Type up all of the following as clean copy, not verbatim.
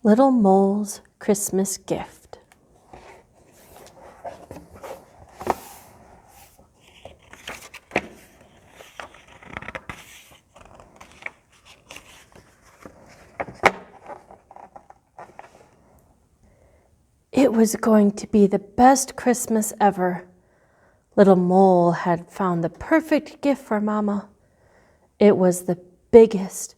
Little Mole's Christmas Gift. It was going to be the best Christmas ever. Little Mole had found the perfect gift for Mama. It was the biggest,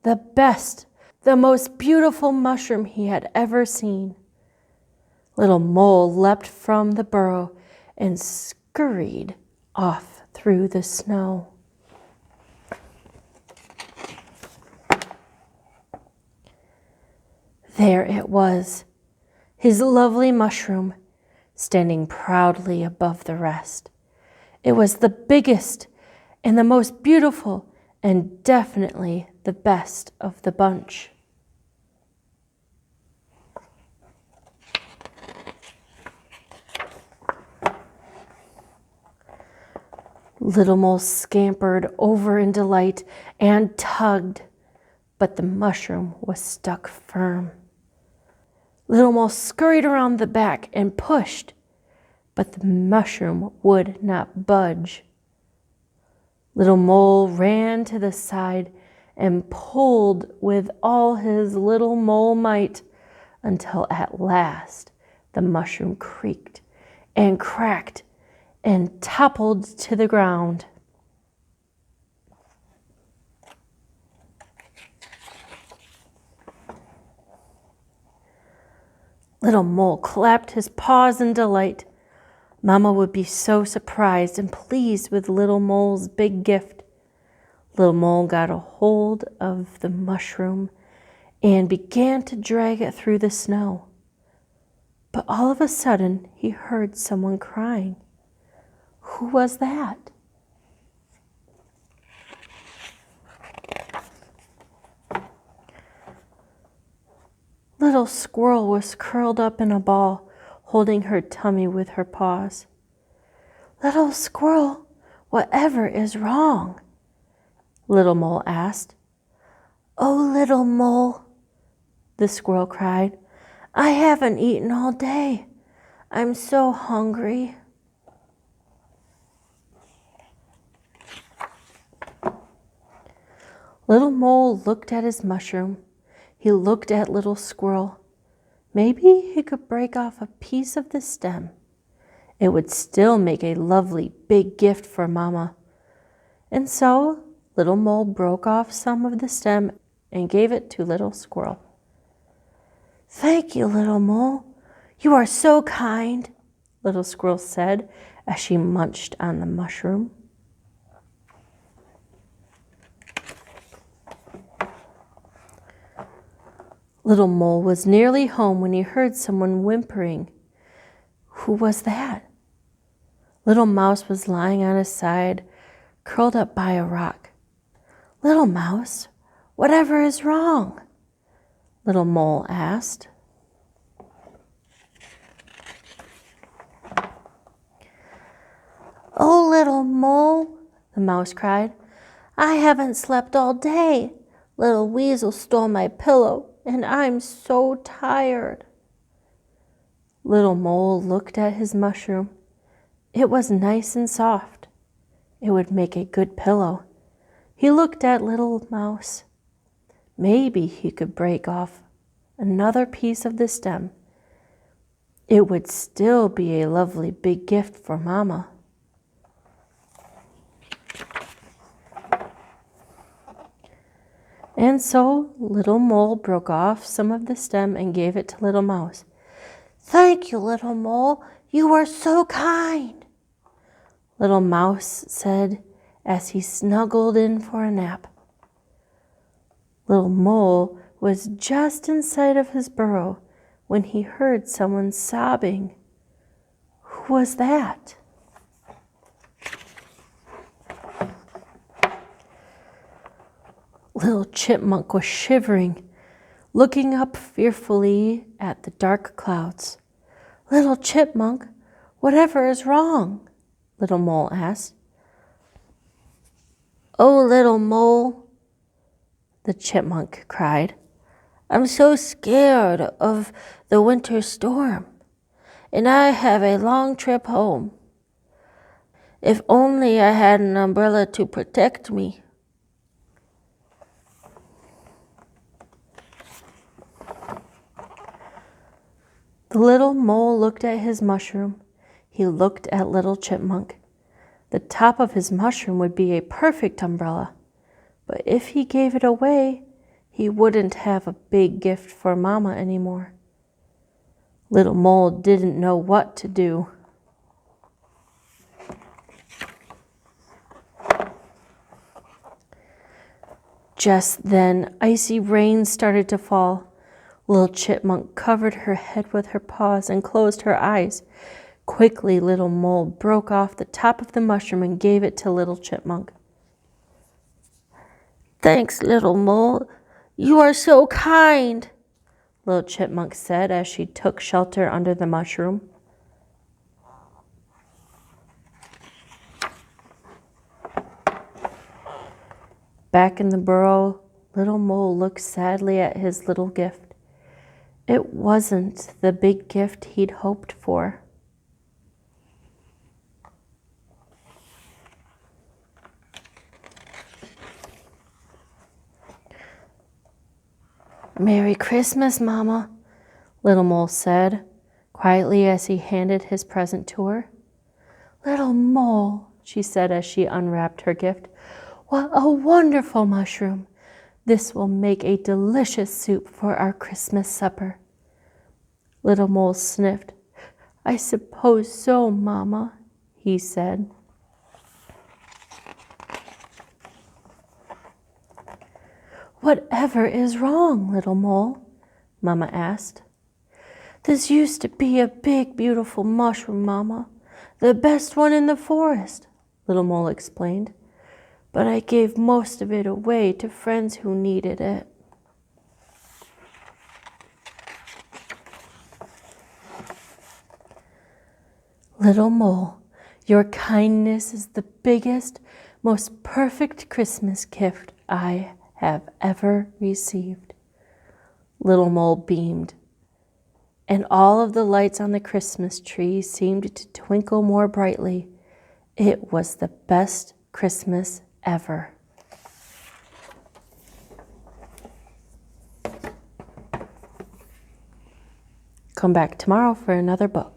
the best, the most beautiful mushroom he had ever seen. Little Mole leapt from the burrow and scurried off through the snow. There it was, his lovely mushroom, standing proudly above the rest. It was the biggest and the most beautiful and definitely the best of the bunch. Little Mole scampered over in delight and tugged, but the mushroom was stuck firm. Little Mole scurried around the back and pushed, but the mushroom would not budge. Little Mole ran to the side and pulled with all his little mole might until at last the mushroom creaked and cracked and toppled to the ground. Little Mole clapped his paws in delight. Mama would be so surprised and pleased with Little Mole's big gift. Little Mole got a hold of the mushroom and began to drag it through the snow. But all of a sudden, he heard someone crying. Who was that? Little Squirrel was curled up in a ball, holding her tummy with her paws. Little Squirrel, whatever is wrong? Little Mole asked. Oh, Little Mole, the squirrel cried, I haven't eaten all day. I'm so hungry. Little Mole looked at his mushroom. He looked at Little Squirrel. Maybe he could break off a piece of the stem. It would still make a lovely big gift for Mama. And so Little Mole broke off some of the stem and gave it to Little Squirrel. Thank you, Little Mole. You are so kind, Little Squirrel said as she munched on the mushroom. Little Mole was nearly home when he heard someone whimpering. Who was that? Little Mouse was lying on his side, curled up by a rock. Little Mouse, whatever is wrong? Little Mole asked. Oh, Little Mole, the mouse cried, I haven't slept all day. Little Weasel stole my pillow, and I'm so tired. Little Mole looked at his mushroom. It was nice and soft. It would make a good pillow. He looked at Little Mouse. Maybe he could break off another piece of the stem. It would still be a lovely big gift for Mama. And so Little Mole broke off some of the stem and gave it to Little Mouse. Thank you, Little Mole. You are so kind, Little Mouse said as he snuggled in for a nap. Little Mole was just inside of his burrow when he heard someone sobbing. Who was that? Little Chipmunk was shivering, looking up fearfully at the dark clouds. Little Chipmunk, whatever is wrong? Little Mole asked. Oh, Little Mole, the Chipmunk cried. I'm so scared of the winter storm, and I have a long trip home. If only I had an umbrella to protect me. The little mole looked at his mushroom. He looked at Little Chipmunk. The top of his mushroom would be a perfect umbrella, but if he gave it away, he wouldn't have a big gift for Mama anymore. Little Mole didn't know what to do. Just then, icy rain started to fall. Little Chipmunk covered her head with her paws and closed her eyes. Quickly, Little Mole broke off the top of the mushroom and gave it to Little Chipmunk. Thanks, Little Mole. You are so kind, Little Chipmunk said as she took shelter under the mushroom. Back in the burrow, Little Mole looked sadly at his little gift. It wasn't the big gift he'd hoped for. Merry Christmas, Mama, Little Mole said quietly as he handed his present to her. Little Mole, she said as she unwrapped her gift, what a wonderful mushroom. This will make a delicious soup for our Christmas supper. Little Mole sniffed. I suppose so, Mama, he said. Whatever is wrong, Little Mole? Mama asked. This used to be a big, beautiful mushroom, Mama. The best one in the forest, Little Mole explained. But I gave most of it away to friends who needed it. Little Mole, your kindness is the biggest, most perfect Christmas gift I have ever received. Little Mole beamed, and all of the lights on the Christmas tree seemed to twinkle more brightly. It was the best Christmas ever. Come back tomorrow for another book.